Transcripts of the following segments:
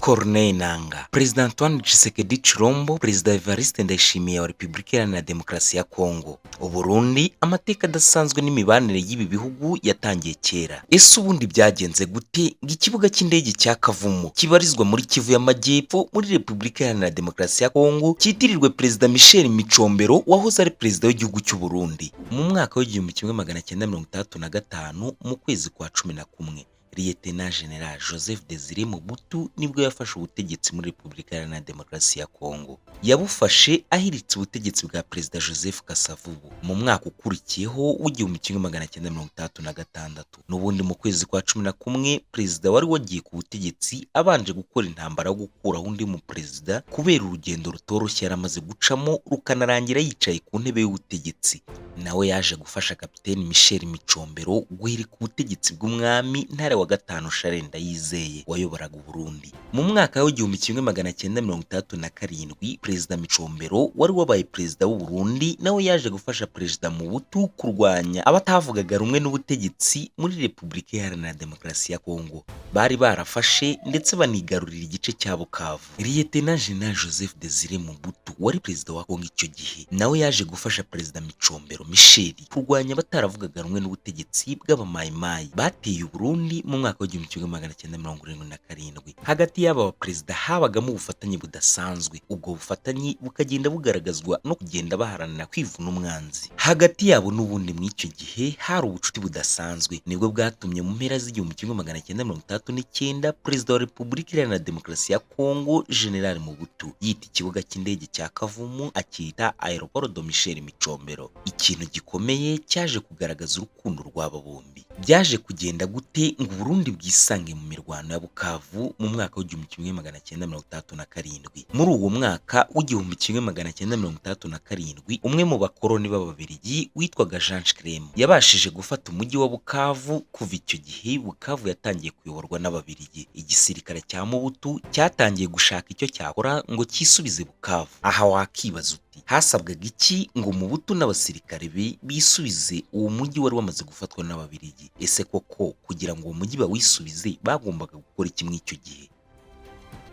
Corneille Nangaa, Perezida Antoine Tshisekedi Tshilombo, Perezida Evariste Ndayishimiye wa Repubulika Iharanira Demokarasi ya Kongo. Uburundi, amateka adasanzwe n'imibanire y'ibi bihugu yatangiye kera. Ese ubundi byagenze gute ngo ikibuga cy'indege cya Kavumu kibarizwa muri Kivu y'Amajyepfo muri Repubulika Iharanira Demokarasi ya Kongo cyitirirwe Perezida Michel Micombero wahoze ari Perezida w'igihugu cy'u Burundi? Mu mwaka w'1965 mu kwezi kwa 11, Lieutenant General Joseph Désiré Mobutu nibwo yafashe ubutegetsi muri Repubulika Iharanira Demokarasi ya Kongo. Yabufashe ahiritse ubutegetsi bwa Perezida Joseph Kasavubu mu mwaka ukurikiyeho w'1966. N'ubundi mu kwezi kwa 11, Perezida wari wagiye ku butegetsi abanje gukora intambara yo gukuraho undi mu Perezida kubera urugendo rutoroshye yaramaze gucamo rukanarangira yicaye ku ntebe y'ubutegetsi. Nawe yaje gufasha Kapiteni Michel Micombero guhirika ubutegetsi bw'umwami Ntare wa gatanu Charles Ndayizeye wayoboraga Burundi. Mu mwaka w'1967, Perezida Micombero wari wabaye Perezida w'u Burundi nawe yaje gufasha Perezida Mobutu kurwanya abatavugaga rumwe n'ubutegetsi muri Repubulika Iharanira Demokarasi ya Kongo. Bari barafashe ndetse banigarurira igice cya Bukavu. Lieutenant General Joseph Désiré Mobutu wari Perezida wa Kongo icyo gihe nawe yaje gufasha Perezida Micombero Michel kurwanya abataravugaga rumwe n'ubutegetsi bw'abamayimayi bateye u Burundi mu mwaka w'1977. Hagati y'aba baperezida habagamo ubufatanye budasanzwe. Ubwo bufatanye bukagenda bugaragazwa no kugenda baharanira kwivuna umwanzi. Hagati yabo n'ubundi mu icyo gihe hari ubucuti budasanzwe. Nibwo bwatumye mu mpera z'1969 Perezida wa Repubulika Iharanira Demokarasi ya Kongo General Mobutu yita ikibuga cy'indege cya Kavumu akita Aéroport de Michel Micombero. Ikintu gikomeye cyaje kugaragaza urukundo rw'aba bombi. Byaje kugenda gute ngo Burundi bwisange mu mirwano ya Bukavu mu mwaka w'1967? Muri uwo mwaka w'1967, umwe mu bakoroni b'Ababiligi witwaga Jean Chrétien yabashije gufata umujyi wa Bukavu. Kuva icyo gihe Bukavu yatangiye kuyoborwa n'Ababiligi. Igisirikare cya Mobutu cyatangiye gushaka icyo cyakora ngo cyisubize Bukavu. Aha wakibaza uti hasabwaga iki ngo Mobutu n'abasirikare be bisubize uwo mujyi wari wamaze gufatwa n'Ababiligi? Ese koko kugira ngo uwo mujyi bawisubize bagombaga gukora iki muri icyo gihe?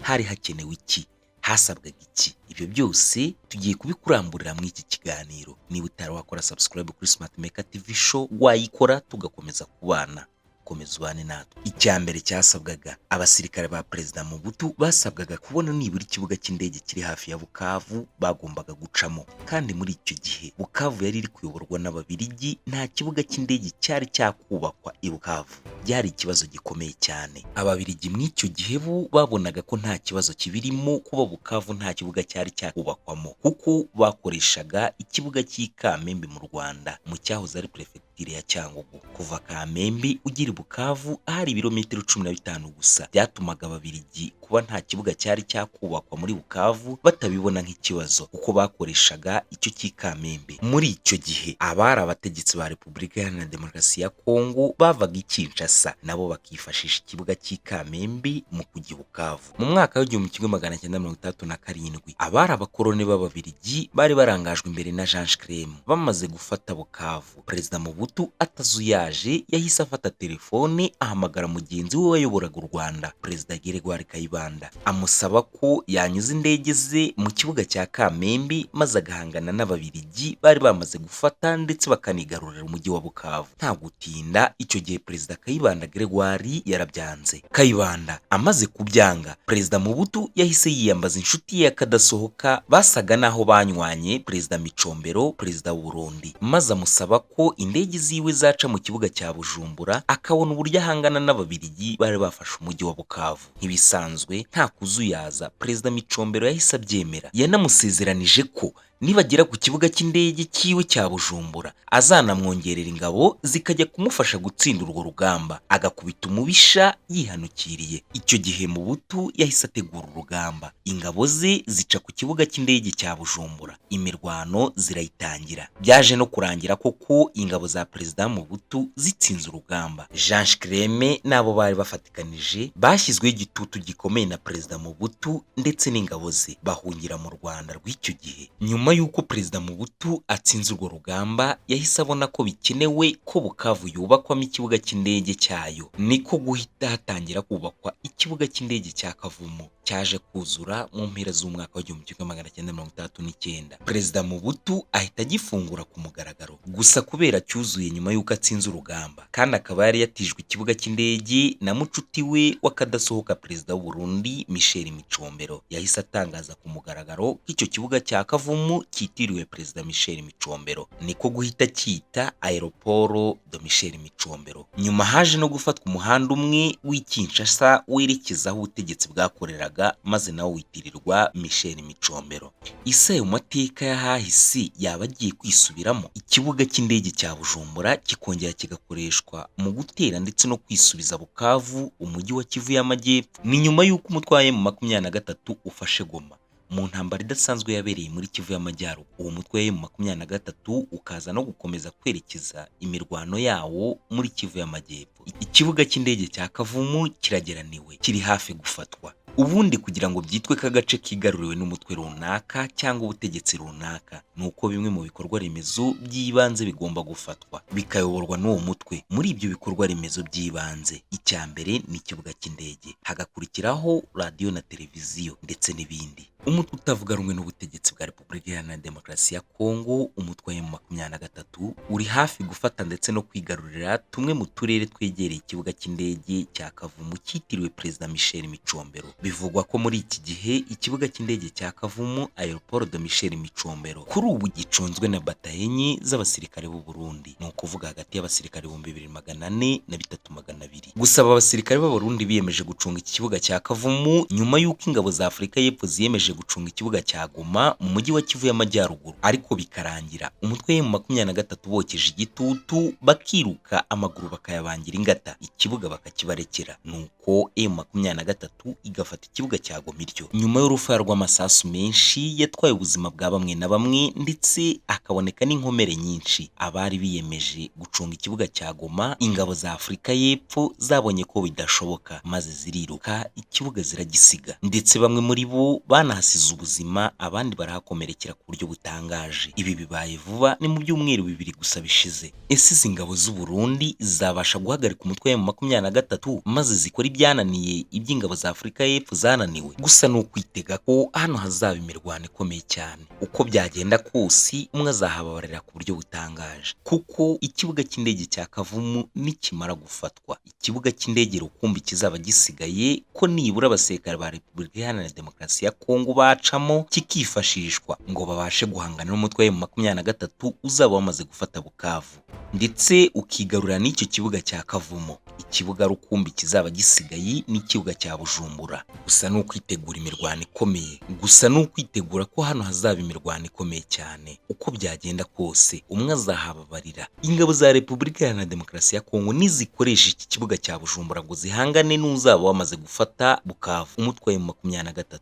Hari hakenewe iki? Hasabwaga iki? Ibyo byose tugiye kubikuramburira muri iki kiganiro. Niba utari wakora subscribe kuri Smart Maker TV Show wayikora tugakomeza kubana. Komeza ubane natwe. Icya mbere cyasabwaga, abasirikare ba Perezida Mobutu basabwaga kubona nibura ikibuga cy'indege kiri hafi ya Bukavu bagombaga gucamo. Kandi muri icyo gihe Bukavu yari iri kuyoborwa n'Ababiligi, nta kibuga cy'indege cyari cyakubakwa i Bukavu. Byari ikibazo gikomeye cyane. Ababiligi muri icyo gihe bo babonaga ko nta kibazo kibirimo kuba Bukavu nta kibuga cyari cyakubakwamo, kuko bakoreshaga ikibuga cy'i Kamembe mu Rwanda mu cyahoze ari Perefegitura ya Cyangugu. Kuva Kamembe ugira Bukavu ahari ibirometero 15 gusa. Byatumaga Ababiligi kuba nta kibuga cyari cyakubakwa muri Bukavu batabibona nk'ikibazo, kuko bakoreshaga icyo cy'i Kamembe. Muri icyo gihe abari abategetsi ba Repubulika Iharanira Demokarasi ya Kongo bavaga i Kinshasa, nabo bakifashisha ikibuga cy'i Kamembe mu kujya Bukavu. Mu mwaka w'1967, abari abakoroni b'Ababiligi bari barangajwe imbere na Jean Chrétien. Bamaze gufata Bukavu, Perezida Mobutu atazuyaje yahise afata telefone ahamagara mugenzi we wayoboraga u Rwanda, Perezida Gregoire Kayibanda, amusaba ko yanyuza indege ze mu kibuga cya Kamembe maze agahangana n'Ababiligi bari bamaze gufata ndetse bakanigarurira umujyi wa Bukavu. Nta gutinda, icyo gihe Perezida Kayibanda Gregoire yarabyanze. Kayibanda amaze kubyanga, Perezida Mobutu yahise yiyambaza inshuti ye akadasohoka basaga naho banywanye, Perezida Micombero, Perezida w'u Burundi, maze amusaba ko indege ziwe zaca mu kibuga cya Bujumbura akabona uburyo ahangana n'Ababiligi bari bafashe umujyi wa Bukavu. Nk'ibisanzwe nta kuzuyaza, Perezida Micombero yahise abyemera. Yanamusezeranije ko nibagera ku kibuga cy'indege cyiwe cya Bujumbura azanamwongerera ingabo zikajya kumufasha gutsinda urwo rugamba, agakubita umubisha yihanukiriye. Icyo gihe Mobutu yahise ategura urugamba. Ingabo ze zica ku kibuga cy'indege cya Bujumbura, imirwano zirayitangira. Byaje no kurangira koko ingabo za Perezida Mobutu zitsinze urugamba. Jean Chrétien nabo bari bafatikanije bashyizweho igitutu gikomeye na Perezida Mobutu ndetse n'ingabo ze, bahungira mu Rwanda rw'icyo gihe. Nyuma Nyuma y'uko Perezida Mobutu atsinze urwo rugamba, yahise abona ko bikenewe ko Bukavu yubakwamo ikibuga cy'indege cyayo. Niko guhita hatangira kubakwa ikibuga cy'indege cya Kavumu, cyaje kuzura mu mpera z'umwaka wa 1969. Perezida Mobutu ahita agifungura ku mugaragaro. Gusa kubera cyuzuye nyuma y'uko atsinze urugamba, kandi akaba yari yatijwe ikibuga cy'indege na mucuti we wakadasohoka Perezida w'u Burundi Michel Micombero, yahise atangaza ku mugaragaro ko icyo kibuga cya Kavumu cyitiriwe Perezida Michel Micombero. Niko guhita cyita Aeroport de Michel Micombero. Nyuma haje no gufatwa umuhanda umwe w'Kinshasa werekeza aho ubutegetsi bwakoreraga, maze nawo witirirwa Michel Micombero. Ise ayo mateka y'ahahise yaba agiye kwisubiramo? Ikibuga cy'indege cya Bujumbura kikongera kigakoreshwa mu gutera ndetse no kwisubiza Bukavu, umujyi wa Kivu y'Amajyepfo, ni nyuma y'uko umutwe wa M23 ufashe Goma mu ntambara idasanzwe yabereye muri Kivu y'Amajyaruguru. Uwo mutwe wa M23 ukaza no gukomeza kwerekeza imirwano yawo muri Kivu y'Amajyepfo. Ikibuga cy'indege cya Kavumu kirageraniwe, kiri hafi gufatwa. Ubundi kugira ngo byitwe k'agace kigaruriwe n'umutwe runaka cyangwa ubutegetsi runaka, nuko bimwe mu bikorwa remezo by'ibanze bigomba gufatwa bikayoborwa n'uwo mutwe. Muri ibyo bikorwa remezo by'ibanze, icya mbere ni ikibuga cy'indege, hagakurikiraho radio na televiziyo ndetse n'ibindi. Umutwe utavuga rumwe n'ubutegetsi bwa Repubulika Iharanira Demokarasi ya Kongo, umutwe wa M23 uri hafi gufata ndetse no kwigarurira tumwe mu turere twegereye ikibuga cy'indege cya Kavumu cyitiriwe Perezida Michel Micombero. Bivugwa ko muri iki gihe ikibuga cy'indege cya Kavumu Aeroport de Michel Micombero kuri ubu gicunzwe na batayo enye z'abasirikare b'u Burundi, ni ukuvuga hagati y'abasirikare 2400 na 3200. Gusa aba basirikare b'u Burundi biyemeje gucunga iki kibuga cya Kavumu nyuma y'uko ingabo za Afurika y'Epfo ziyemeje gucunga ikibuga cya Goma mu mujyi wa Kivu y'Amajyaruguru, ariko bikarangira umutwe wa M23 bokeje igitutu, bakiruka amaguru bakayabangira ingata, ikibuga bakakibarekera, nuko M23 igafata ikibuga cya Goma iryo. Nyuma y'urufaya rw'amasasu menshi yatwaye ubuzima bwa bamwe na bamwe, ndetse akaboneka n'inkomere nyinshi, abari biyemeje gucunga ikibuga cya Goma, ingabo za Afurika y'Epfo zabonye ko bidashoboka, maze ziriruka ikibuga ziragisiga, ndetse bamwe muri bo banahasize ubuzima, abandi barahakomerekera ku buryo butangaje. Ibi bibaye vuba, ni mu byumweru 2 gusa bishize. Ese izi ngabo z'u Burundi zabasha guhagarika umutwe wa M23 maze zikora ibyananiye iby'ingabo za Afurika y'Epfo zananiwe? Gusa ni ukwitega ko hano hazaba imirwano ikomeye cyane. Uko byagenda kose, umwe azahababarira ku buryo butangaje, kuko ikibuga cy'indege cya Kavumu nikimara gufatwa, ikibuga cy'indege rukumbi kizaba gisigaye ko nibura abasirikare ba Repubulika Iharanira Demokarasi ya Kongo bacamo, kikifashishwa ngo babashe guhangana n'umutwe wa M23 uzaba wamaze gufata Bukavu, ndetse ukigarura n'icyo kibuga cya Kavumu. Ikibuga rukumbi kizaba gisigaye ni ikibuga cya Bujumbura. Gusa ni ukwitegura imirwano ikomeye, gusa ni ukwitegura ko hano hazaba imirwano ikomeye cyane. Uko byagenda kose, umwe azahababarira. Ingabo za Repubulika Iharanira Demokarasi ya Kongo nizikoresha iki kibuga cya Bujumbura ngo zihangane n'uzaba wamaze gufata Bukavu, umutwe wa M23,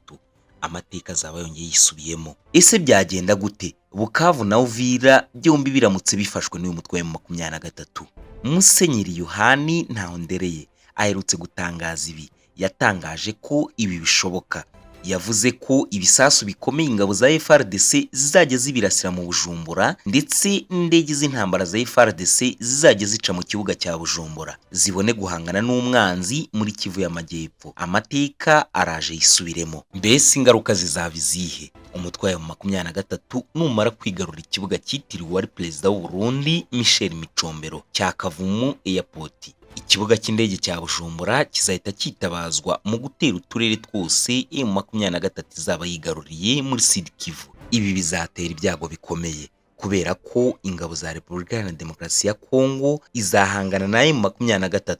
amateka azaba yongeye yisubiyemo. Ese byagenda gute Bukavu na Uvira byombi biramutse bifashwe n'uyu mutwe wa M23? Musenyeri Yohani Ntahondereye aherutse gutangaza ibi. Yatangaje ko ibi bishoboka. Yavuze ko ibisasu bikomeye ingabo za FARDC zizajya zibirasira mu Bujumbura, ndetse n'indege z'intambara za FARDC zizajya zica mu kibuga cya Bujumbura zibone guhangana n'umwanzi muri Kivu y'Amajyepfo. Amateka araje yisubiremo. Mbese ingaruka zizaba izihe? Umutwe wa M23 numara kwigarura ikibuga cyitiriwe wari Perezida w'u Burundi Michel Micombero cya Kavumu Airport, ikibuga cy'indege cya Bujumbura kizahita cyitabazwa mu gutera uturere twose M23 izaba yigaruriye muri Sud Kivu. Ibi bizatera ibyago bikomeye, kubera ko ingabo za Repubulika Iharanira Demokarasi ya Kongo izahangana na M23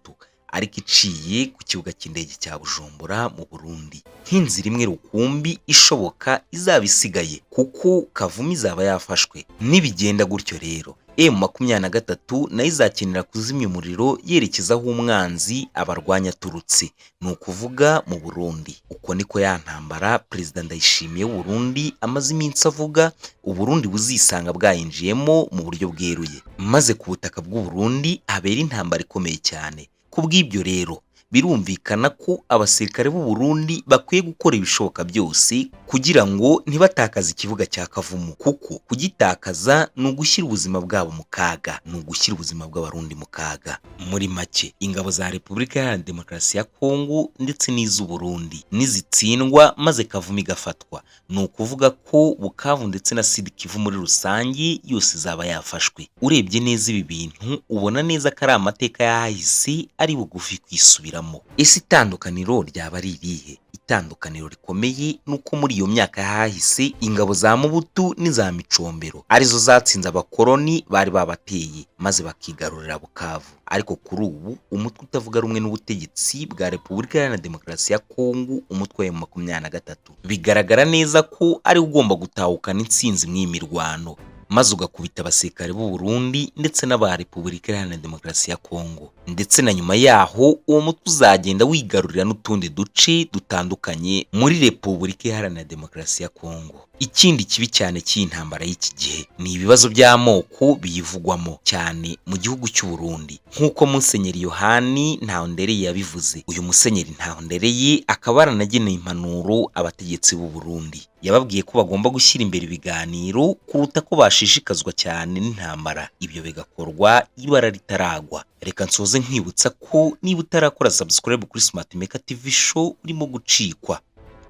ariko iciye ku kibuga cy'indege cya Bujumbura mu Burundi, nk'inzira imwe rukumbi ishoboka izaba isigaye, kuko Kavumu izaba yafashwe. Nibigenda gutyo rero, M23 nayo izakenera kuzimya umuriro yerekeza aho umwanzi abarwanya aturutse, ni ukuvuga mu Burundi. Uko niko ya ntambara Perezida Ndayishimiye w'u Burundi amaze iminsi avuga u Burundi buzisanga bwayinjiyemo mu buryo bweruye, maze ku butaka bw'u Burundi habera intambara ikomeye cyane. Kubw'ibyo rero birumvikana ko abasirikare b'u Burundi bakwiye gukora ibishoboka byose kugira ngo ntibatakaze ikibuga cya Kavumu, kuko kugitakaza ni ugushyira ubuzima bwabo mu kaga, ni ugushyira ubuzima bw'abarundi mu kaga. Muri make, ingabo za Repubulika Iharanira Demokarasi ya Kongo ndetse n'iz'u Burundi nizitsindwa maze Kavumu igafatwa, ni ukuvuga ko Bukavu ndetse na Sud Kivu muri rusange yose izaba yafashwe. Urebye neza ibi bintu ubona neza ko ari amateka y'ahahise ari bugufi kwisubiramo. Ese itandukaniro ryaba ari irihe? Itandukaniro rikomeye nuko muri iyo myaka yahahise ingabo za Mobutu n'iza Micombero arizo zatsinze abakoloni bari babateye maze bakigarurira Bukavu. Ariko kuri ubu umutwe utavuga rumwe n'ubutegetsi bwa Repubulika Iharanira Demokarasi ya Kongo, umutwe wa M23, bigaragara neza ko ari ugomba gutahukana intsinzi mw'iyi mirwano maze ugakubita abasirikare b'u Burundi ndetse n'aba Repubulika Iharanira Demokarasi ya Kongo. Ndetse na nyuma yaho uwo mutwe uzagenda wigarurira n'utundi duce dutandukanye muri Repubulika Iharanira Demokarasi ya Kongo. Ikindi kibi cyane cy'iyi ntambara y'iki gihe ni ibibazo by'amoko biyivugwamo cyane mu gihugu cy'u Burundi, nk'uko Musenyeri Yohani Ntahondereye yabivuze. Uyu Musenyeri Ntahondereye akaba yaranageneye impanuro abategetsi b'u Burundi. Yababwiye ko bagomba gushyira imbere ibiganiro kuruta ko bashishikazwa cyane n'intambara, ibyo bigakorwa ibara ritaragwa. Reka nsoze nkwibutsa ko niba utarakora subscribe kuri Smart Maker TV Show urimo gucikwa,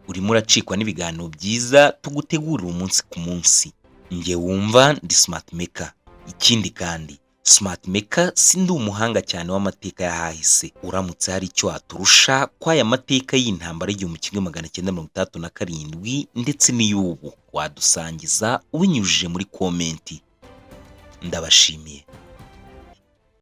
urimo uracikwa n'ibiganiro byiza tugutegurira umunsi ku munsi. Nge wumva ndi Smart Maker. Ikindi kandi Smart Maker sindi umuhanga cyane w'amateka y'ahahise. Uramutse hari icyo waturusha kw'aya mateka y'intambara y'1967 ndetse n'iy'ubu, wadusangiza ubinyujije muri komenti. Ndabashimiye.